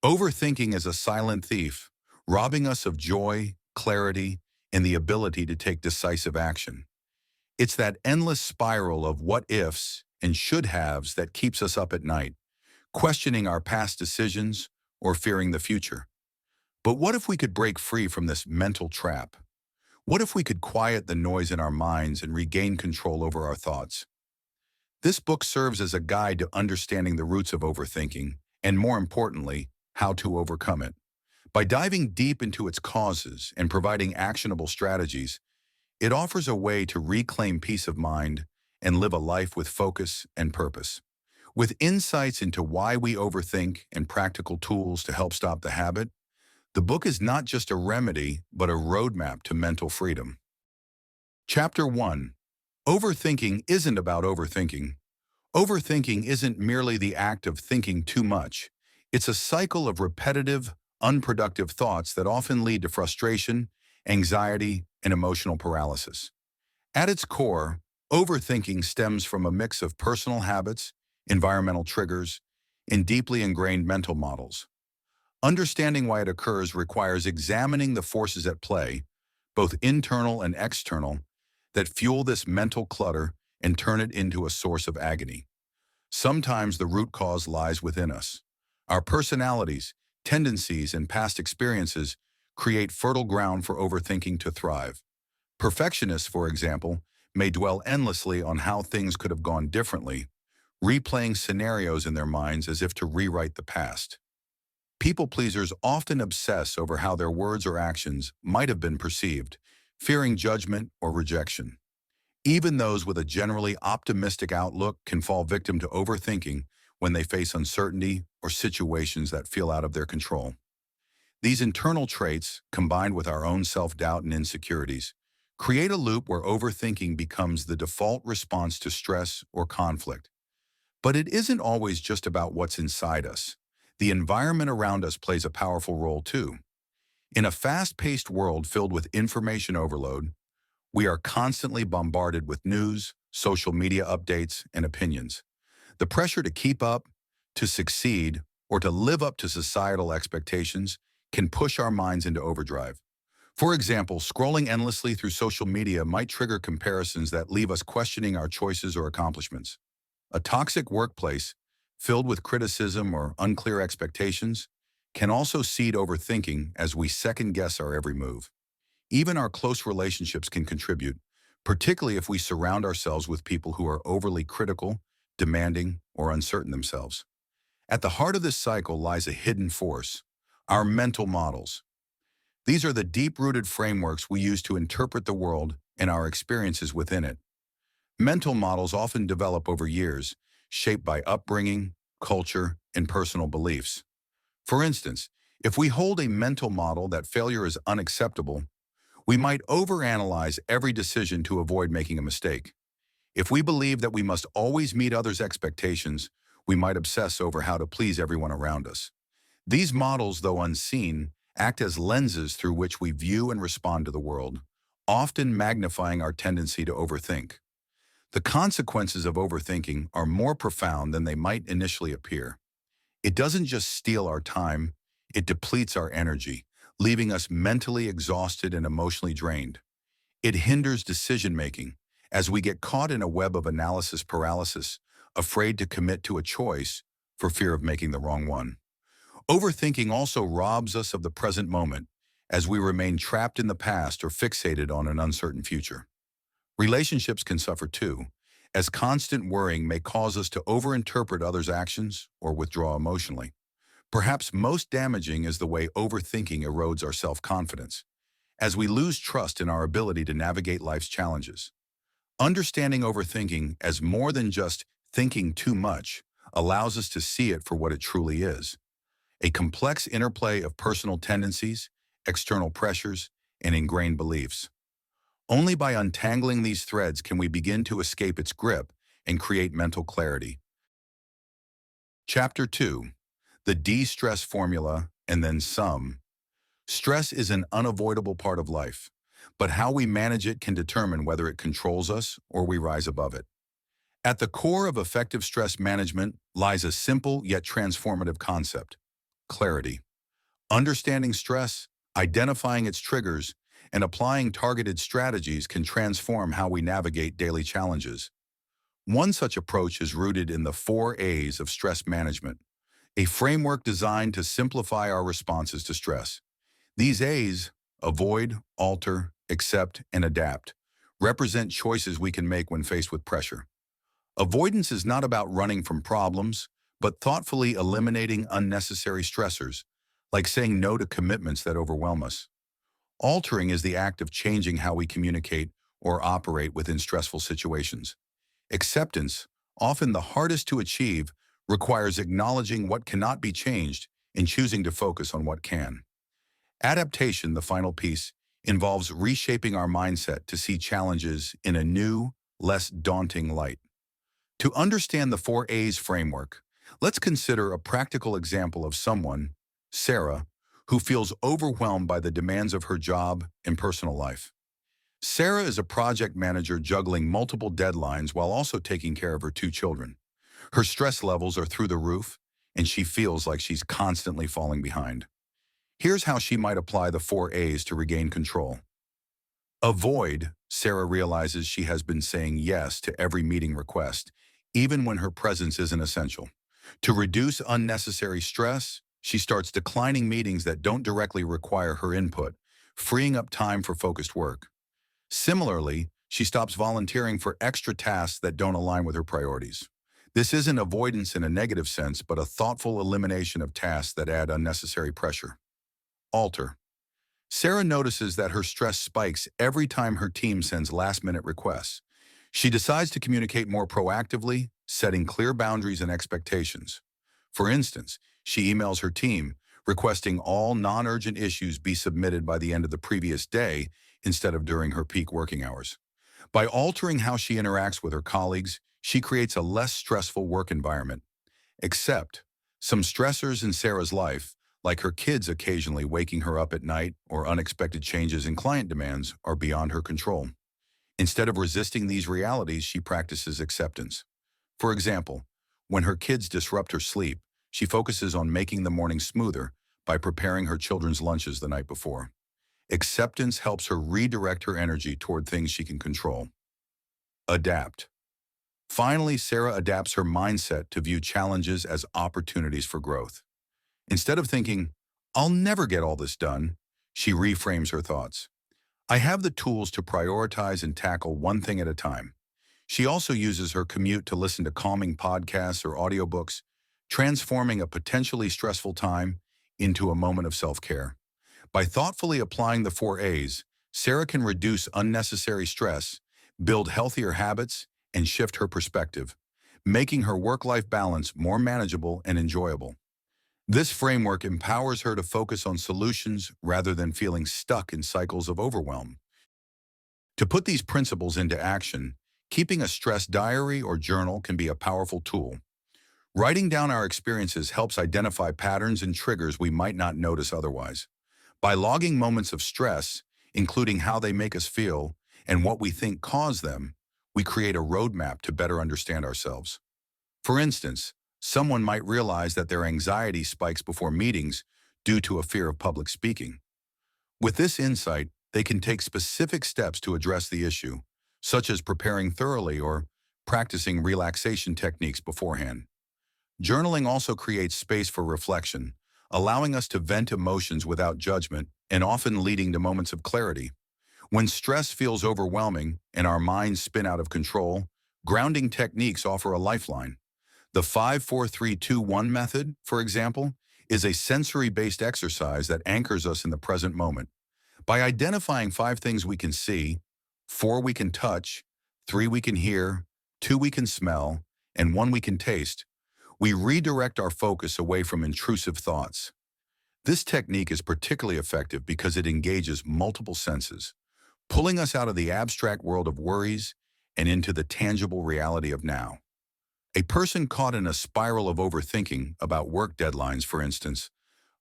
Overthinking is a silent thief, robbing us of joy, clarity, and the ability to take decisive action. It's that endless spiral of what-ifs and should-haves that keeps us up at night, questioning our past decisions or fearing the future. But what if we could break free from this mental trap? What if we could quiet the noise in our minds and regain control over our thoughts? This book serves as a guide to understanding the roots of overthinking, and more importantly, how to overcome it. By diving deep into its causes and providing actionable strategies, it offers a way to reclaim peace of mind and live a life with focus and purpose. With insights into why we overthink and practical tools to help stop the habit, the book is not just a remedy, but a roadmap to mental freedom. Chapter 1. Overthinking isn't about overthinking. Overthinking isn't merely the act of thinking too much. It's a cycle of repetitive, unproductive thoughts that often lead to frustration, anxiety, and emotional paralysis. At its core, overthinking stems from a mix of personal habits, environmental triggers, and deeply ingrained mental models. Understanding why it occurs requires examining the forces at play, both internal and external, that fuel this mental clutter and turn it into a source of agony. Sometimes the root cause lies within us. Our personalities, tendencies, and past experiences create fertile ground for overthinking to thrive. Perfectionists, for example, may dwell endlessly on how things could have gone differently, replaying scenarios in their minds as if to rewrite the past. People pleasers often obsess over how their words or actions might have been perceived, fearing judgment or rejection. Even those with a generally optimistic outlook can fall victim to overthinking when they face uncertainty or situations that feel out of their control. These internal traits, combined with our own self-doubt and insecurities, create a loop where overthinking becomes the default response to stress or conflict. But it isn't always just about what's inside us. The environment around us plays a powerful role too. In a fast-paced world filled with information overload, we are constantly bombarded with news, social media updates, and opinions. The pressure to keep up, to succeed, or to live up to societal expectations can push our minds into overdrive. For example, scrolling endlessly through social media might trigger comparisons that leave us questioning our choices or accomplishments. A toxic workplace, filled with criticism or unclear expectations, can also seed overthinking as we second-guess our every move. Even our close relationships can contribute, particularly if we surround ourselves with people who are overly critical, demanding, or uncertain themselves. At the heart of this cycle lies a hidden force: our mental models. These are the deep-rooted frameworks we use to interpret the world and our experiences within it. Mental models often develop over years, shaped by upbringing, culture, and personal beliefs. For instance, if we hold a mental model that failure is unacceptable, we might overanalyze every decision to avoid making a mistake. If we believe that we must always meet others' expectations, we might obsess over how to please everyone around us. These models, though unseen, act as lenses through which we view and respond to the world, often magnifying our tendency to overthink. The consequences of overthinking are more profound than they might initially appear. It doesn't just steal our time, it depletes our energy, leaving us mentally exhausted and emotionally drained. It hinders decision-making, as we get caught in a web of analysis paralysis, afraid to commit to a choice for fear of making the wrong one. Overthinking also robs us of the present moment, as we remain trapped in the past or fixated on an uncertain future. Relationships can suffer too, as constant worrying may cause us to overinterpret others' actions or withdraw emotionally. Perhaps most damaging is the way overthinking erodes our self-confidence, as we lose trust in our ability to navigate life's challenges. Understanding overthinking as more than just thinking too much allows us to see it for what it truly is: a complex interplay of personal tendencies, external pressures, and ingrained beliefs. Only by untangling these threads can we begin to escape its grip and create mental clarity. Chapter 2. The De-Stress Formula, and then some. Stress is an unavoidable part of life, but how we manage it can determine whether it controls us or we rise above it. At the core of effective stress management lies a simple yet transformative concept: clarity. Understanding stress, identifying its triggers, and applying targeted strategies can transform how we navigate daily challenges. One such approach is rooted in the 4 A's of stress management, a framework designed to simplify our responses to stress. These A's, avoid, alter, accept, and adapt, represent choices we can make when faced with pressure. Avoidance is not about running from problems, but thoughtfully eliminating unnecessary stressors, like saying no to commitments that overwhelm us. Altering is the act of changing how we communicate or operate within stressful situations. Acceptance, often the hardest to achieve, requires acknowledging what cannot be changed and choosing to focus on what can. Adaptation, the final piece, involves reshaping our mindset to see challenges in a new, less daunting light. To understand the 4 A's framework, let's consider a practical example of someone, Sarah, who feels overwhelmed by the demands of her job and personal life. Sarah is a project manager juggling multiple deadlines while also taking care of her 2 children. Her stress levels are through the roof, and she feels like she's constantly falling behind. Here's how she might apply the 4 A's to regain control. Avoid, Sarah realizes she has been saying yes to every meeting request, even when her presence isn't essential. To reduce unnecessary stress, she starts declining meetings that don't directly require her input, freeing up time for focused work. Similarly, she stops volunteering for extra tasks that don't align with her priorities. This isn't avoidance in a negative sense, but a thoughtful elimination of tasks that add unnecessary pressure. Alter. Sarah notices that her stress spikes every time her team sends last-minute requests. She decides to communicate more proactively, setting clear boundaries and expectations. For instance, she emails her team, requesting all non-urgent issues be submitted by the end of the previous day instead of during her peak working hours. By altering how she interacts with her colleagues, she creates a less stressful work environment. Except, some stressors in Sarah's life, like her kids occasionally waking her up at night or unexpected changes in client demands, are beyond her control. Instead of resisting these realities, she practices acceptance. For example, when her kids disrupt her sleep, she focuses on making the morning smoother by preparing her children's lunches the night before. Acceptance helps her redirect her energy toward things she can control. Adapt. Finally, Sarah adapts her mindset to view challenges as opportunities for growth. Instead of thinking, "I'll never get all this done," she reframes her thoughts. "I have the tools to prioritize and tackle one thing at a time." She also uses her commute to listen to calming podcasts or audiobooks, transforming a potentially stressful time into a moment of self-care. By thoughtfully applying the 4 A's, Sarah can reduce unnecessary stress, build healthier habits, and shift her perspective, making her work-life balance more manageable and enjoyable. This framework empowers her to focus on solutions rather than feeling stuck in cycles of overwhelm. To put these principles into action, keeping a stress diary or journal can be a powerful tool. Writing down our experiences helps identify patterns and triggers we might not notice otherwise. By logging moments of stress, including how they make us feel and what we think caused them, we create a roadmap to better understand ourselves. For instance, someone might realize that their anxiety spikes before meetings due to a fear of public speaking. With this insight, they can take specific steps to address the issue, such as preparing thoroughly or practicing relaxation techniques beforehand. Journaling also creates space for reflection, allowing us to vent emotions without judgment and often leading to moments of clarity. When stress feels overwhelming and our minds spin out of control, grounding techniques offer a lifeline. The 5-4-3-2-1 method, for example, is a sensory-based exercise that anchors us in the present moment. By identifying 5 things we can see, 4 we can touch, 3 we can hear, 2 we can smell, and 1 we can taste, we redirect our focus away from intrusive thoughts. This technique is particularly effective because it engages multiple senses, pulling us out of the abstract world of worries and into the tangible reality of now. A person caught in a spiral of overthinking about work deadlines, for instance,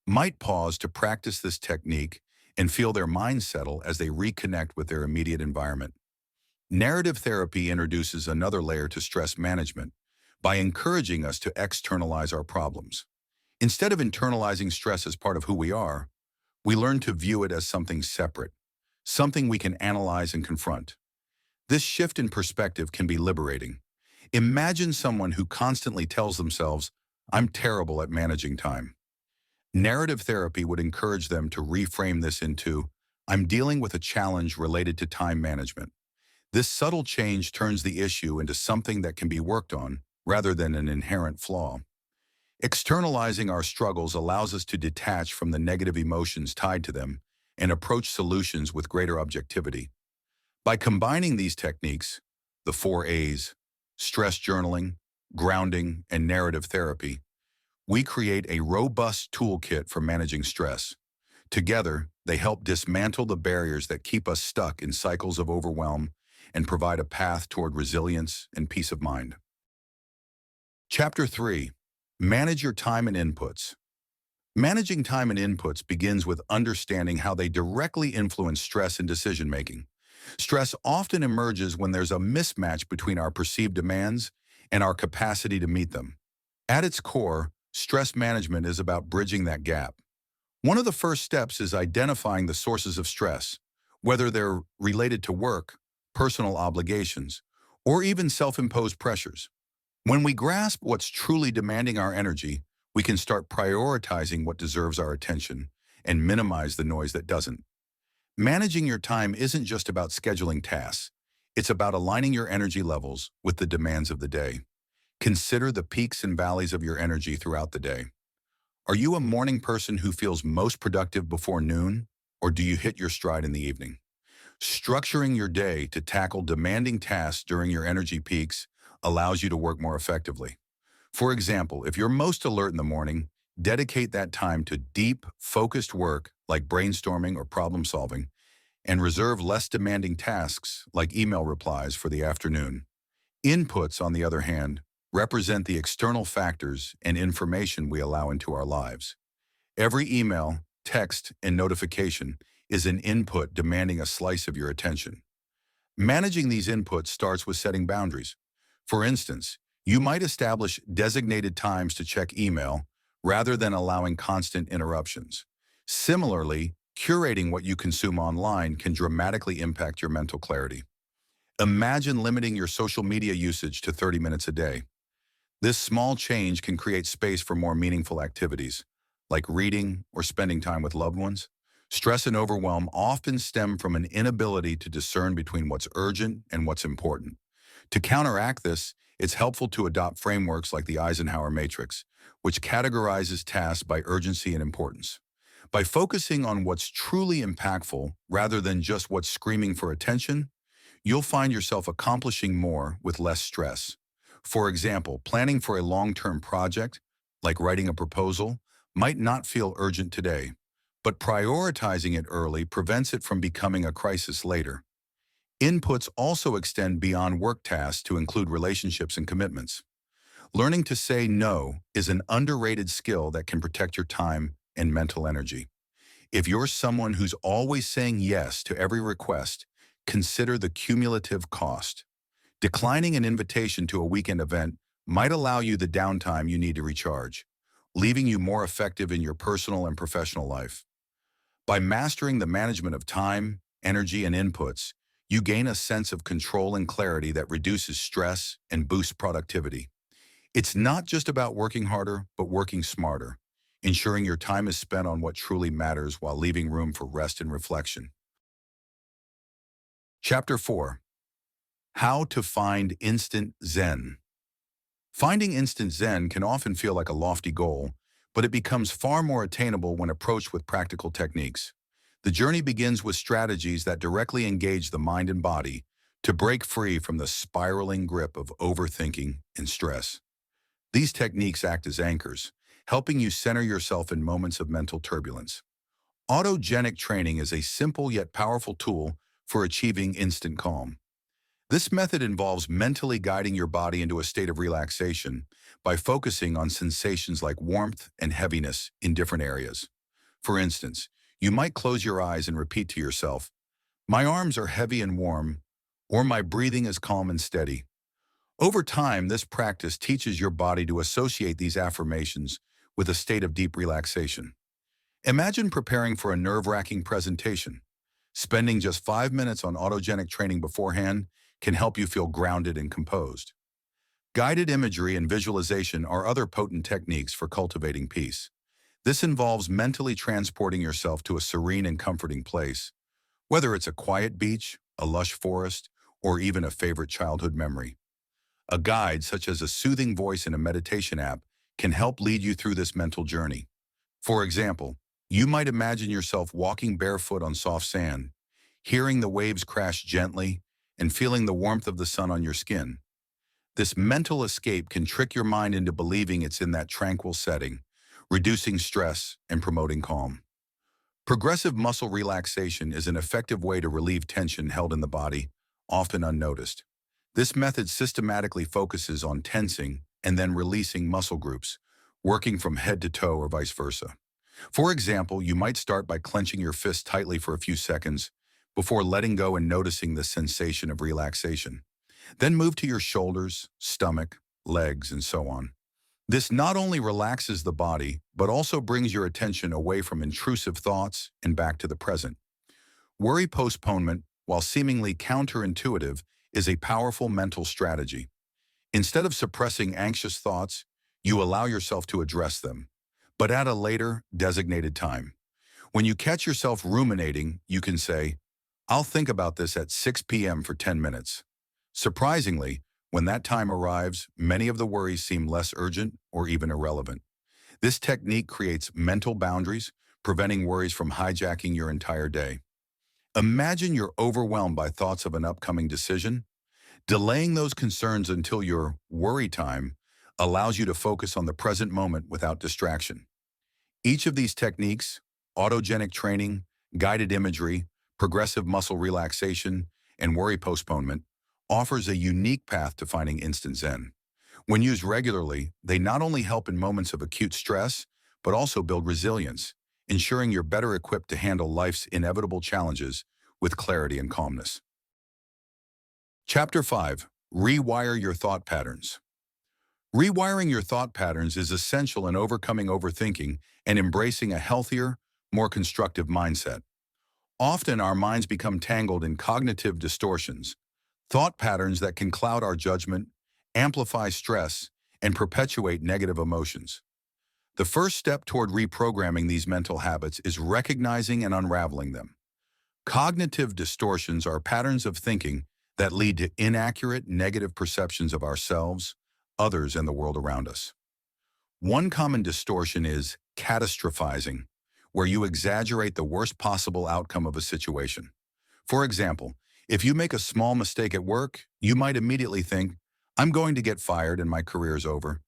might pause to practice this technique and feel their mind settle as they reconnect with their immediate environment. Narrative therapy introduces another layer to stress management by encouraging us to externalize our problems. Instead of internalizing stress as part of who we are, we learn to view it as something separate, something we can analyze and confront. This shift in perspective can be liberating. Imagine someone who constantly tells themselves, "I'm terrible at managing time." Narrative therapy would encourage them to reframe this into, "I'm dealing with a challenge related to time management." This subtle change turns the issue into something that can be worked on, rather than an inherent flaw. Externalizing our struggles allows us to detach from the negative emotions tied to them and approach solutions with greater objectivity. By combining these techniques, the 4 A's, stress journaling, grounding, and narrative therapy, we create a robust toolkit for managing stress. Together, they help dismantle the barriers that keep us stuck in cycles of overwhelm and provide a path toward resilience and peace of mind. Chapter 3. Manage your time and inputs. Managing time and inputs begins with understanding how they directly influence stress and decision-making. Stress often emerges when there's a mismatch between our perceived demands and our capacity to meet them. At its core, stress management is about bridging that gap. One of the first steps is identifying the sources of stress, whether they're related to work, personal obligations, or even self-imposed pressures. When we grasp what's truly demanding our energy, we can start prioritizing what deserves our attention and minimize the noise that doesn't. Managing your time isn't just about scheduling tasks. It's about aligning your energy levels with the demands of the day. Consider the peaks and valleys of your energy throughout the day. Are you a morning person who feels most productive before noon, or do you hit your stride in the evening? Structuring your day to tackle demanding tasks during your energy peaks allows you to work more effectively. For example, if you're most alert in the morning, dedicate that time to deep, focused work like brainstorming or problem solving, and reserve less demanding tasks like email replies for the afternoon. Inputs, on the other hand, represent the external factors and information we allow into our lives. Every email, text, and notification is an input demanding a slice of your attention. Managing these inputs starts with setting boundaries. For instance, you might establish designated times to check email rather than allowing constant interruptions. Similarly, curating what you consume online can dramatically impact your mental clarity. Imagine limiting your social media usage to 30 minutes a day. This small change can create space for more meaningful activities, like reading or spending time with loved ones. Stress and overwhelm often stem from an inability to discern between what's urgent and what's important. To counteract this, it's helpful to adopt frameworks like the Eisenhower Matrix, which categorizes tasks by urgency and importance. By focusing on what's truly impactful rather than just what's screaming for attention, you'll find yourself accomplishing more with less stress. For example, planning for a long-term project, like writing a proposal, might not feel urgent today, but prioritizing it early prevents it from becoming a crisis later. Inputs also extend beyond work tasks to include relationships and commitments. Learning to say no is an underrated skill that can protect your time and mental energy. If you're someone who's always saying yes to every request, consider the cumulative cost. Declining an invitation to a weekend event might allow you the downtime you need to recharge, leaving you more effective in your personal and professional life. By mastering the management of time, energy, and inputs, you gain a sense of control and clarity that reduces stress and boosts productivity. It's not just about working harder, but working smarter, ensuring your time is spent on what truly matters while leaving room for rest and reflection. Chapter 4. How to Find Instant Zen. Finding instant Zen can often feel like a lofty goal, but it becomes far more attainable when approached with practical techniques. The journey begins with strategies that directly engage the mind and body to break free from the spiraling grip of overthinking and stress. These techniques act as anchors, helping you center yourself in moments of mental turbulence. Autogenic training is a simple yet powerful tool for achieving instant calm. This method involves mentally guiding your body into a state of relaxation by focusing on sensations like warmth and heaviness in different areas. For instance, you might close your eyes and repeat to yourself, "My arms are heavy and warm," or "My breathing is calm and steady." Over time, this practice teaches your body to associate these affirmations with a state of deep relaxation. Imagine preparing for a nerve-wracking presentation. Spending just 5 minutes on autogenic training beforehand can help you feel grounded and composed. Guided imagery and visualization are other potent techniques for cultivating peace. This involves mentally transporting yourself to a serene and comforting place, whether it's a quiet beach, a lush forest, or even a favorite childhood memory. A guide, such as a soothing voice in a meditation app, can help lead you through this mental journey. For example, you might imagine yourself walking barefoot on soft sand, hearing the waves crash gently, and feeling the warmth of the sun on your skin. This mental escape can trick your mind into believing it's in that tranquil setting, reducing stress and promoting calm. Progressive muscle relaxation is an effective way to relieve tension held in the body, often unnoticed. This method systematically focuses on tensing and then releasing muscle groups, working from head to toe or vice versa. For example, you might start by clenching your fist tightly for a few seconds before letting go and noticing the sensation of relaxation. Then move to your shoulders, stomach, legs, and so on. This not only relaxes the body, but also brings your attention away from intrusive thoughts and back to the present. Worry postponement, while seemingly counterintuitive, is a powerful mental strategy. Instead of suppressing anxious thoughts, you allow yourself to address them, but at a later, designated time. When you catch yourself ruminating, you can say, "I'll think about this at 6 p.m. for 10 minutes. Surprisingly, when that time arrives, many of the worries seem less urgent or even irrelevant. This technique creates mental boundaries, preventing worries from hijacking your entire day. Imagine you're overwhelmed by thoughts of an upcoming decision. Delaying those concerns until your worry time allows you to focus on the present moment without distraction. Each of these techniques, autogenic training, guided imagery, progressive muscle relaxation, and worry postponement, offers a unique path to finding instant Zen. When used regularly, they not only help in moments of acute stress, but also build resilience, ensuring you're better equipped to handle life's inevitable challenges with clarity and calmness. Chapter 5. Rewire your thought patterns. Rewiring your thought patterns is essential in overcoming overthinking and embracing a healthier, more constructive mindset. Often our minds become tangled in cognitive distortions, thought patterns that can cloud our judgment, amplify stress, and perpetuate negative emotions. The first step toward reprogramming these mental habits is recognizing and unraveling them. Cognitive distortions are patterns of thinking that lead to inaccurate, negative perceptions of ourselves, others, and the world around us. One common distortion is catastrophizing, where you exaggerate the worst possible outcome of a situation. For example, if you make a small mistake at work, you might immediately think, "I'm going to get fired and my career is over."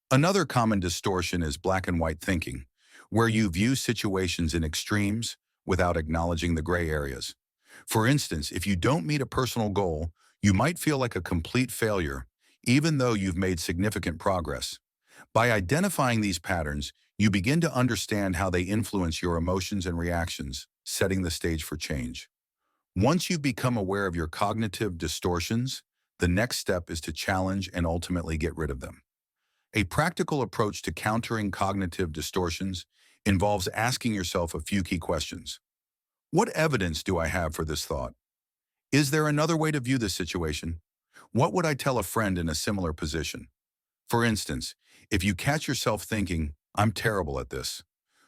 Another common distortion is black and white thinking, where you view situations in extremes without acknowledging the gray areas. For instance, if you don't meet a personal goal, you might feel like a complete failure, even though you've made significant progress. By identifying these patterns, you begin to understand how they influence your emotions and reactions, setting the stage for change. Once you become aware of your cognitive distortions, the next step is to challenge and ultimately get rid of them. A practical approach to countering cognitive distortions involves asking yourself a few key questions. What evidence do I have for this thought? Is there another way to view this situation? What would I tell a friend in a similar position? For instance, if you catch yourself thinking, "I'm terrible at this,"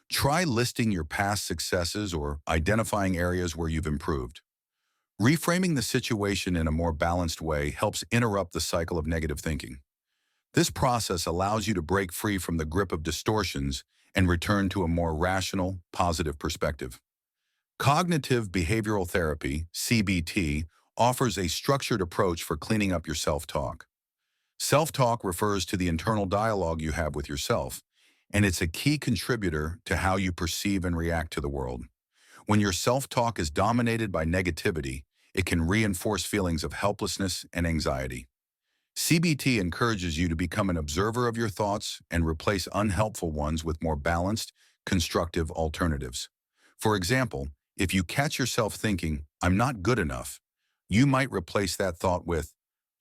try listing your past successes or identifying areas where you've improved. Reframing the situation in a more balanced way helps interrupt the cycle of negative thinking. This process allows you to break free from the grip of distortions and return to a more rational, positive perspective. Cognitive behavioral therapy, CBT, offers a structured approach for cleaning up your self-talk. Self-talk refers to the internal dialogue you have with yourself, and it's a key contributor to how you perceive and react to the world. When your self-talk is dominated by negativity, it can reinforce feelings of helplessness and anxiety. CBT encourages you to become an observer of your thoughts and replace unhelpful ones with more balanced, constructive alternatives. For example, if you catch yourself thinking, "I'm not good enough," you might replace that thought with,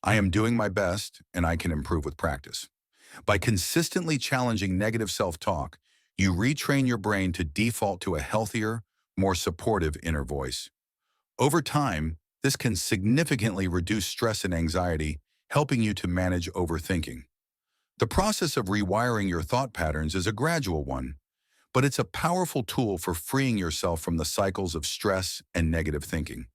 "I am doing my best and I can improve with practice." By consistently challenging negative self-talk, you retrain your brain to default to a healthier, more supportive inner voice. Over time, this can significantly reduce stress and anxiety, helping you to manage overthinking. The process of rewiring your thought patterns is a gradual one, but it's a powerful tool for freeing yourself from the cycles of stress and negative thinking.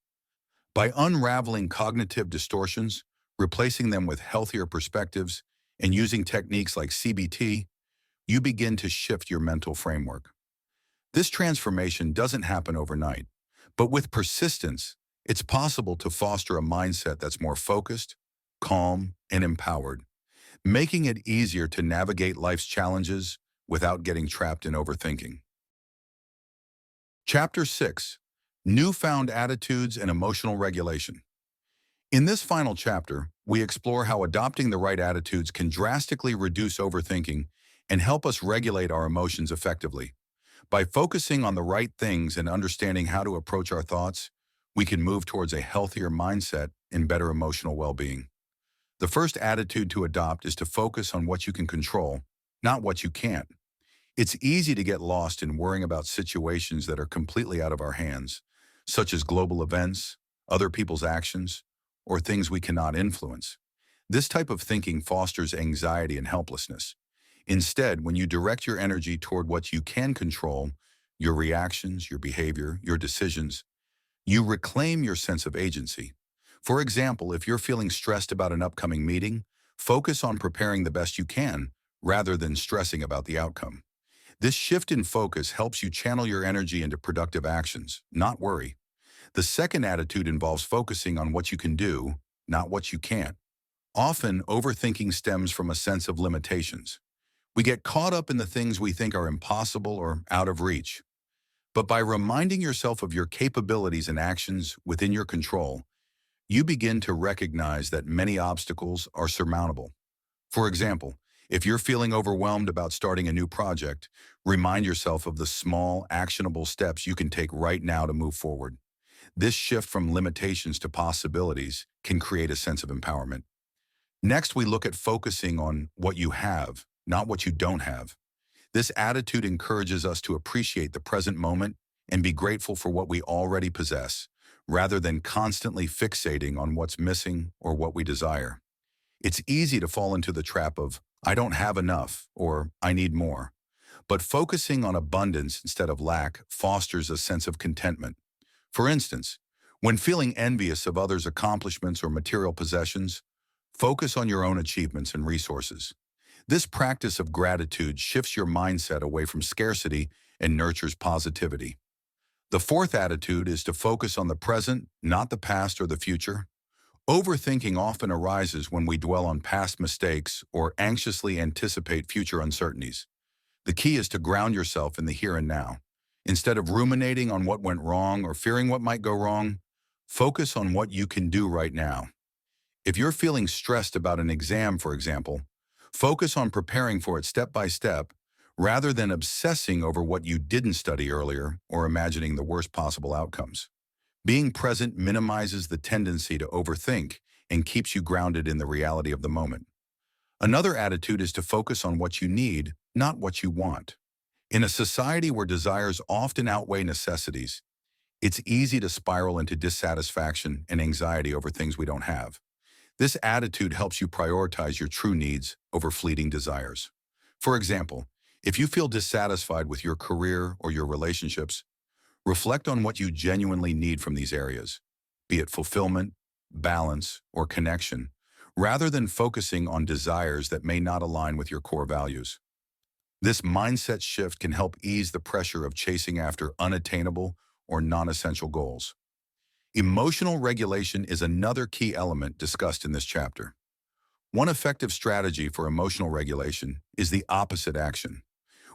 By unraveling cognitive distortions, replacing them with healthier perspectives, and using techniques like CBT, you begin to shift your mental framework. This transformation doesn't happen overnight, but with persistence, it's possible to foster a mindset that's more focused, calm, and empowered, making it easier to navigate life's challenges without getting trapped in overthinking. Chapter 6: Newfound Attitudes and Emotional Regulation. In this final chapter, we explore how adopting the right attitudes can drastically reduce overthinking and help us regulate our emotions effectively. By focusing on the right things and understanding how to approach our thoughts, we can move towards a healthier mindset and better emotional well-being. The first attitude to adopt is to focus on what you can control, not what you can't. It's easy to get lost in worrying about situations that are completely out of our hands, such as global events, other people's actions, or things we cannot influence. This type of thinking fosters anxiety and helplessness. Instead, when you direct your energy toward what you can control, your reactions, your behavior, your decisions, you reclaim your sense of agency. For example, if you're feeling stressed about an upcoming meeting, focus on preparing the best you can rather than stressing about the outcome. This shift in focus helps you channel your energy into productive actions, not worry. The second attitude involves focusing on what you can do, not what you can't. Often, overthinking stems from a sense of limitations. We get caught up in the things we think are impossible or out of reach. But by reminding yourself of your capabilities and actions within your control, you begin to recognize that many obstacles are surmountable. For example, if you're feeling overwhelmed about starting a new project, remind yourself of the small, actionable steps you can take right now to move forward. This shift from limitations to possibilities can create a sense of empowerment. Next, we look at focusing on what you have, not what you don't have. This attitude encourages us to appreciate the present moment and be grateful for what we already possess, rather than constantly fixating on what's missing or what we desire. It's easy to fall into the trap of, I don't have enough, or I need more. But focusing on abundance instead of lack fosters a sense of contentment. For instance, when feeling envious of others' accomplishments or material possessions, focus on your own achievements and resources. This practice of gratitude shifts your mindset away from scarcity and nurtures positivity. The fourth attitude is to focus on the present, not the past or the future. Overthinking often arises when we dwell on past mistakes or anxiously anticipate future uncertainties. The key is to ground yourself in the here and now. Instead of ruminating on what went wrong or fearing what might go wrong, focus on what you can do right now. If you're feeling stressed about an exam, for example, focus on preparing for it step by step rather than obsessing over what you didn't study earlier or imagining the worst possible outcomes. Being present minimizes the tendency to overthink and keeps you grounded in the reality of the moment. Another attitude is to focus on what you need, not what you want. In a society where desires often outweigh necessities, it's easy to spiral into dissatisfaction and anxiety over things we don't have. This attitude helps you prioritize your true needs over fleeting desires. For example, if you feel dissatisfied with your career or your relationships, reflect on what you genuinely need from these areas, be it fulfillment, balance, or connection, rather than focusing on desires that may not align with your core values. This mindset shift can help ease the pressure of chasing after unattainable or non-essential goals. Emotional regulation is another key element discussed in this chapter. One effective strategy for emotional regulation is the opposite action.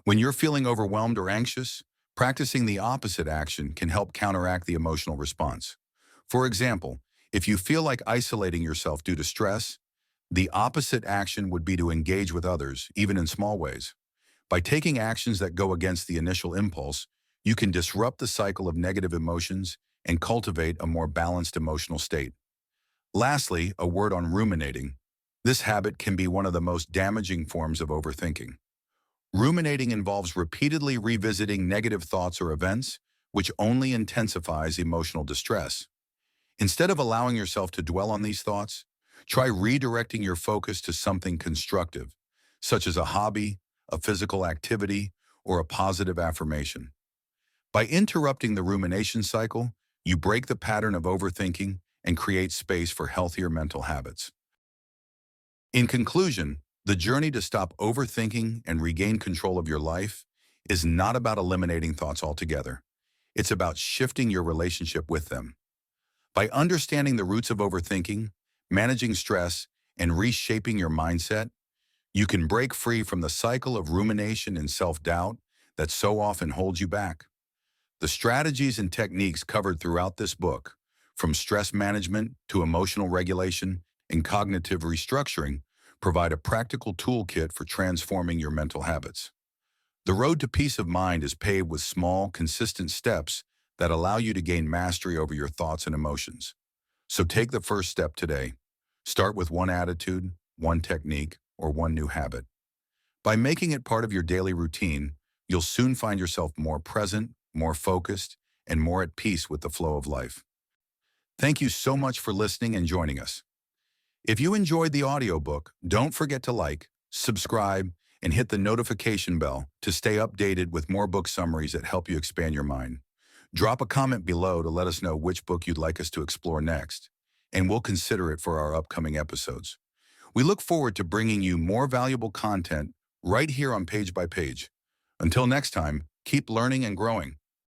When you're feeling overwhelmed or anxious, practicing the opposite action can help counteract the emotional response. For example, if you feel like isolating yourself due to stress, the opposite action would be to engage with others, even in small ways. By taking actions that go against the initial impulse, you can disrupt the cycle of negative emotions and cultivate a more balanced emotional state. Lastly, a word on ruminating. This habit can be one of the most damaging forms of overthinking. Ruminating involves repeatedly revisiting negative thoughts or events, which only intensifies emotional distress. Instead of allowing yourself to dwell on these thoughts, try redirecting your focus to something constructive, such as a hobby, a physical activity, or a positive affirmation. By interrupting the rumination cycle, you break the pattern of overthinking and create space for healthier mental habits. In conclusion, the journey to stop overthinking and regain control of your life is not about eliminating thoughts altogether. It's about shifting your relationship with them. By understanding the roots of overthinking, managing stress, and reshaping your mindset, you can break free from the cycle of rumination and self-doubt that so often holds you back. The strategies and techniques covered throughout this book, from stress management to emotional regulation and cognitive restructuring, provide a practical toolkit for transforming your mental habits. The road to peace of mind is paved with small, consistent steps that allow you to gain mastery over your thoughts and emotions. So take the first step today. Start with one attitude, one technique, or one new habit. By making it part of your daily routine, you'll soon find yourself more present, more focused, and more at peace with the flow of life. Thank you so much for listening and joining us. If you enjoyed the audiobook, don't forget to like, subscribe, and hit the notification bell to stay updated with more book summaries that help you expand your mind. Drop a comment below to let us know which book you'd like us to explore next, and we'll consider it for our upcoming episodes. We look forward to bringing you more valuable content right here on Page by Page. Until next time, keep learning and growing.